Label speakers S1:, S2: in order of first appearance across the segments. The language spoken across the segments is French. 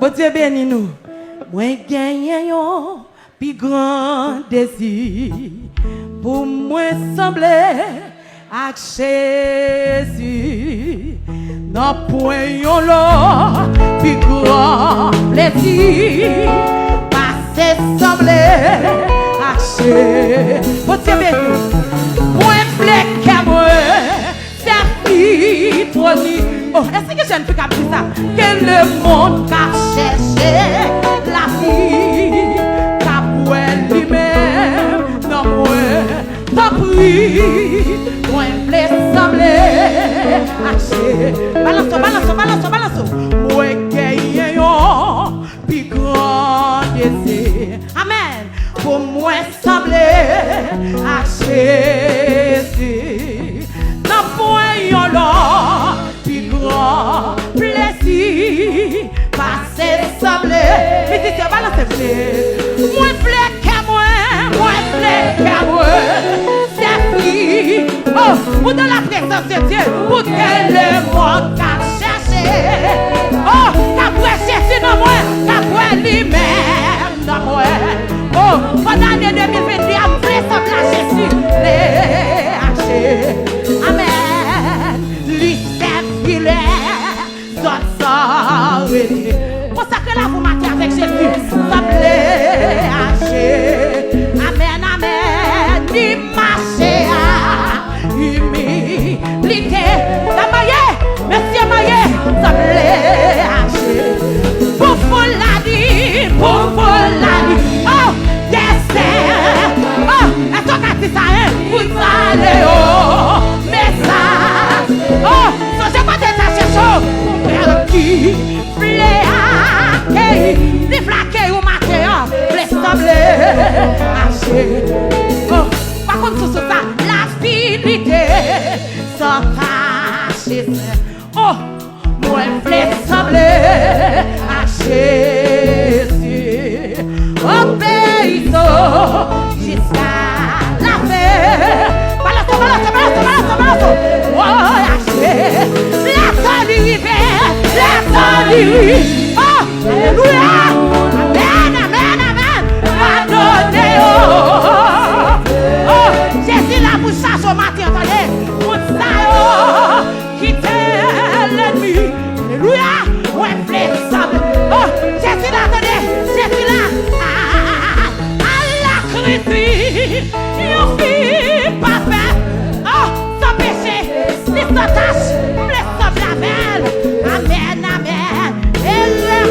S1: Bon Dieu bénis nous. Moi gagne un plus grand désir pour moi sembler à Jésus. Dans point là plus grand plaisir passer sembler à Jésus. Bon Dieu bénis nous. Moi flèche à moi servi trône. Oh, est-ce que je ne peux pas dire ça? Que le monde a cherché la vie, qu'a pour lui-même, non, moi, t'as pris, moi, blé sembler, haché. Balance. Moi, gagne un plus grand désir. Amen. Pour moi, sembler, haché. Non, point, là. Plaisir, passer sembler. Mais si tu vas lancer, moi plaît qu'à moi, c'est fini. Oh, ou dans la présence de Dieu, pour que le monde qu'a cherché. Oh, qu'a pour chercher dans moi, qu'a pour lui-même dans moi. Oh, pendant l'année 2021, je voulais sembler à Jésus, les hacher. Amen. Lui, c'est filet. Consacrez la vous marquer avec Jésus. Semblez hacher. Amen, amen. Ni marcher à humilité. La maille, monsieur maille. Semblez hacher. Pour la vie. Oh, dessert. Oh, est-ce qu'on a dit ça, hein? Vous allez, oh, mais ça. Oh, so j'ai pas d'être chaud. Qui les flaquer ou mater, les sembler hacher. Oh, par contre, sur ça, la fidélité sans cacher. Oh, moi, les sembler hacher. Obéissons jusqu'à la fin. Balance. Oh, hacher. La solidarité. Oh, alléluia. Amen. Pardonnez. Oh, Jésus la bouche au matin, attendez. Pour ça, quittez l'ennemi. Alléluia. Ouais, flexible. Oh, Jésus là, attendez. Jésus là. À la critique. Yon fille pas fait. Oh, sans péché. Ni sans tâche. Flexible la belle. Amen.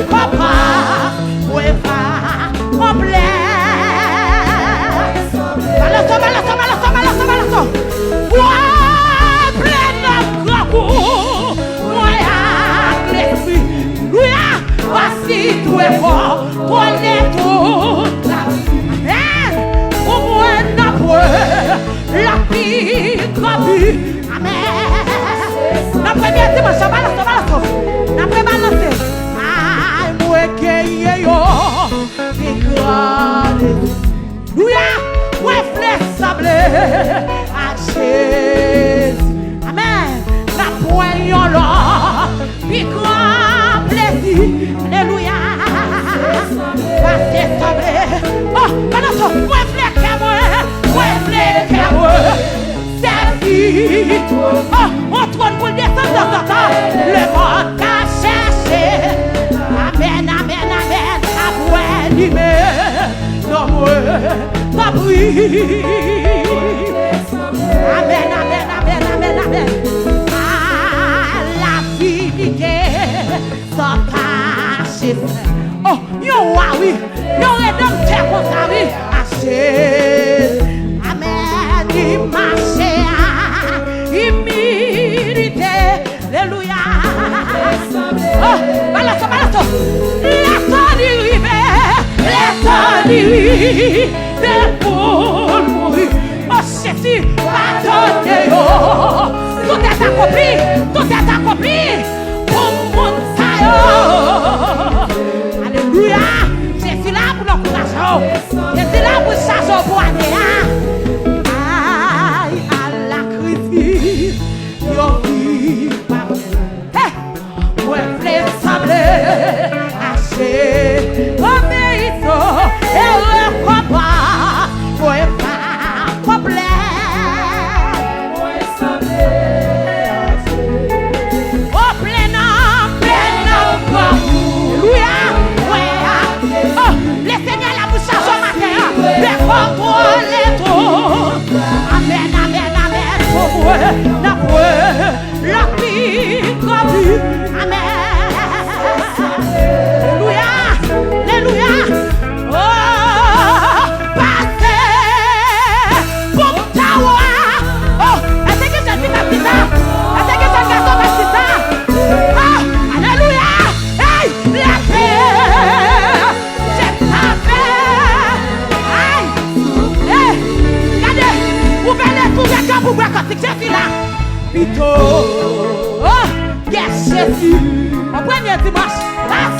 S1: Papa, ouais, va, complet. Balance. Ouais, plein de gros. Ouais, agressif. Oui, voici tout est fort. Prenez toute la vie. Amen. Pour moi, n'a la vie, amen. La première dimension, balance. La première balance. Ouais, flexible à Jésus. Amen. La poignée là, puis grand plaisir. Alléluia. Oh, balance. Ouais, flexible. C'est oh, on trône pour descendre dans le temps. Le monde a cherché. Amen. Non, pas pris. Amen. La fidélité sans cacher. Oh, yo, oui. Yo, rédempteur pour ça, oui. Haché. Amen. Il marche à humilité. Alléluia. Oh, balance. C'est pour mourir. Oh, Jésus, pardonnez-moi. Tout est accompli. Pour mon salut. Alléluia. Jésus là pour l'encourager. Jésus là pour chercher pour aller. Aïe, à la crise. Yo, ouais, flexible. Haché.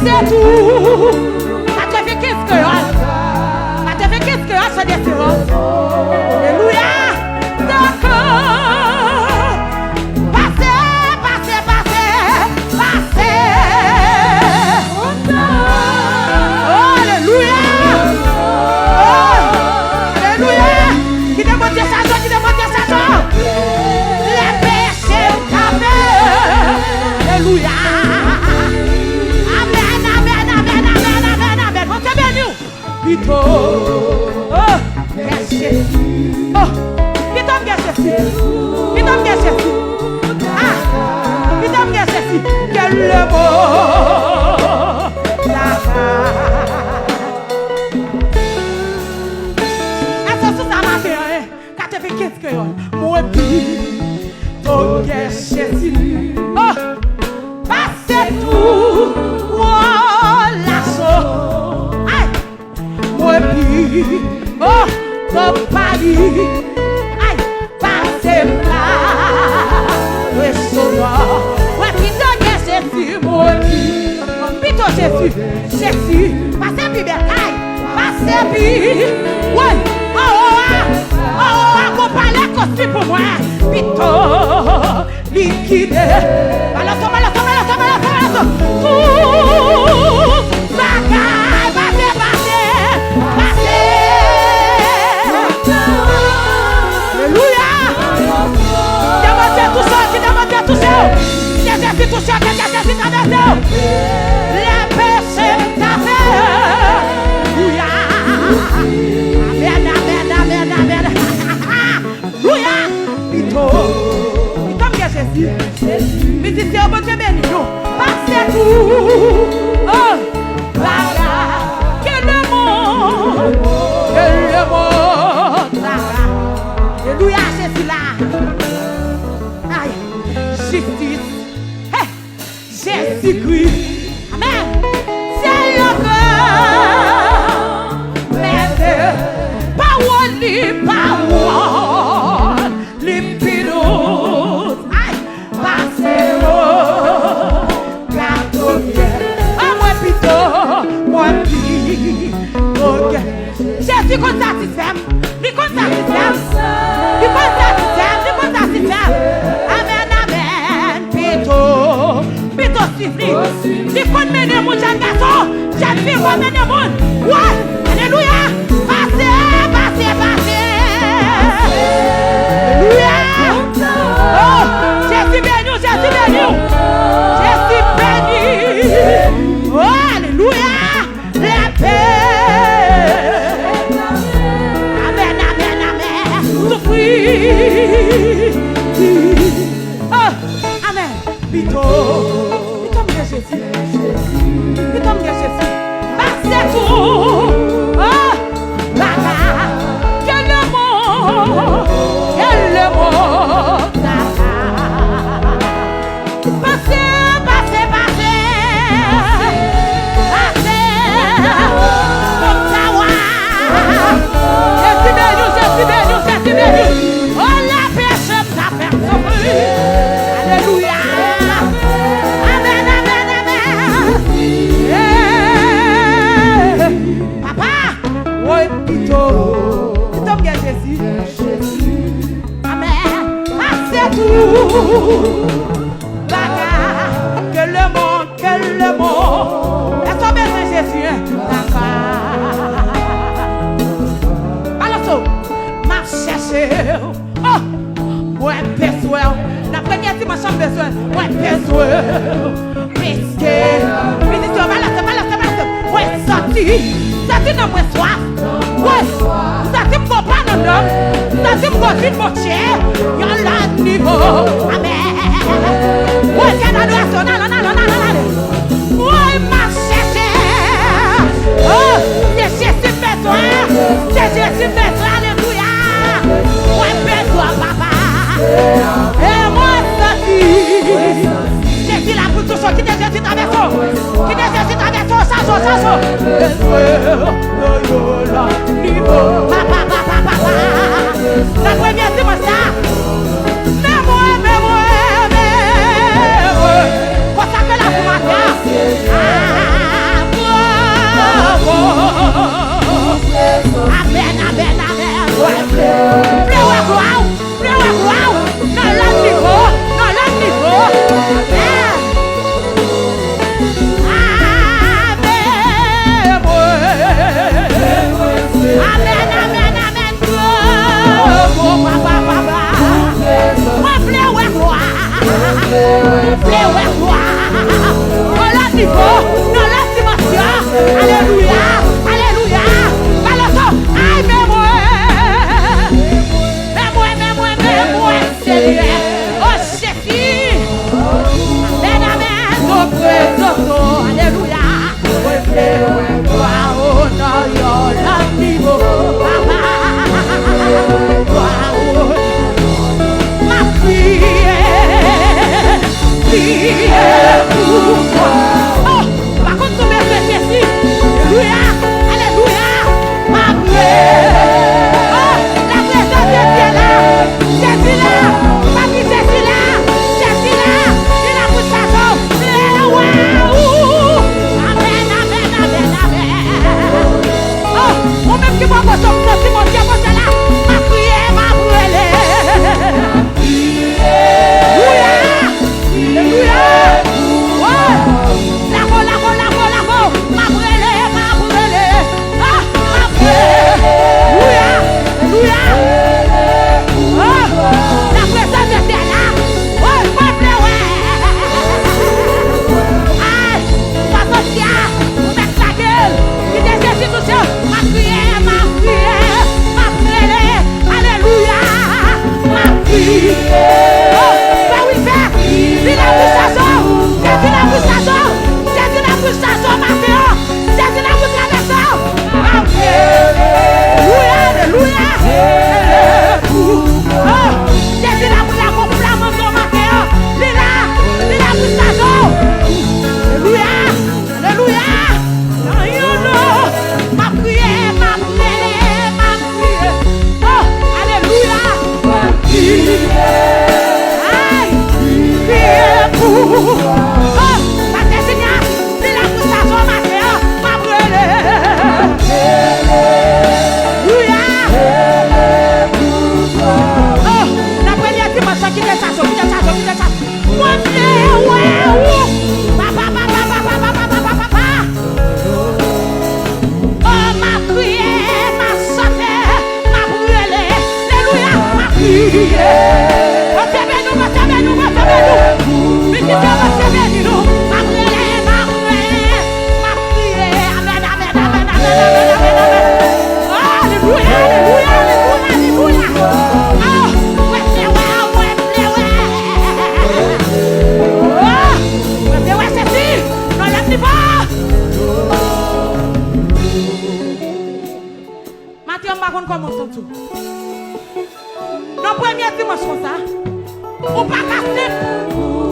S1: passer tout. Ça te fait qu'est-ce que ça te fait qu'est-ce que ça descend. Alléluia. D'accord. Passer, passer, passer, passer. Oh, alléluia. Oh, alléluia. Qui demande ça, qui demande ça. Les péchés t'amènent. Alléluia. Amen, amen, amen, amen, amen, amen. Vous êtes bénis. Vito. Oh, Jésus. Oh, vite homme Jésus. Vite homme Jésus. Ah, vite homme Jésus. Quel le mot. Est-ce que ça m'a fait rien? Quand tu fais qu'est-ce que moi puis ton Jésus. Oh, passez tout. Moi la chose. Aïe. Moi puis oh, ton Paris. Aïe, passez là. Le sonore. Moi puis ton Jésus. Moi puis. Pito Jésus. Jésus. Passez puis bataille. Passez puis. Ouais. Accompagnez costume pour moi. Pito. Liquide. Alors, tout. Tout. Bagaille. Passez. Alléluia. Demandez tout ça. Jésus touché. Jésus traversé. Les péchés t'affaire. Alléluia. Amen, amen, amen, amen. Alléluia. Pito Jésus. Mais si c'est un bon Dieu béni, passez tout. Oh, là, quel monde. Alléluia, Jésus là. Aïe, justice. Hey, Jésus-Christ. Amen. C'est le cœur. Mais parole, limpidos. Aïe, passez-le. Moi, ok. Jésus qu'on satisfait. Lui qu'on satisfait. Amen, amen. Pito suffit. Lui qu'on mène mon jeune garçon. Jeune fille qu'on mène mon. Ouais. Alléluia. Passez. Alléluia. Oh, Jésus béni. Jésus béni. Oh, alléluia. La paix. Amen. Souffrir. Oh, amen. Pito Jésus. Passez tout. Oh, baba. Quel mot. Oh la personne t'a fait souffrir. Alléluia. Amen. Papa, ouais, Pito bien Jésus. Amen. C'est tout. Que le monde. Est-ce qu'on besoin Jésus? Alors, m'a cherché. Oh, moi, perçois. La première fois, je besoin. Moi, perçois. Puisque, ouais, sorti dans mon soif. Ouais, sorti pour pas dans l'homme. Sorti pour vivre mon cher. Y'en a niveau. Amen. Ouais, c'est dans l'ouest. Non. Ouais, m'a cherché. Oh, c'est Jésus besoin. Alléluia. Ouais, besoin, papa. Et moi, sorti. Jésus là pour tout ça. Qui est Jésus traversant? Chasso. Papa. La première, c'est moi ça. Mais moi. Pour ça que la pour ma commençons tout. Dans le premier dimanche comme ça, on pas qu'à slip,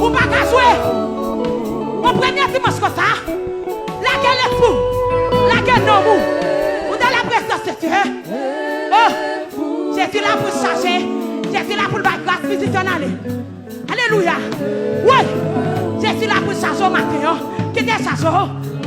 S1: on pas qu'à jouer. Au premier dimanche comme ça, la gueule est fou, la gueule non mou. On a la présence de Dieu. Oh, Jésus là pour charger, Jésus là pour le bail grâce visitionnelle. Alléluia. Oui, Jésus là pour charger au matin. Qui est chargé?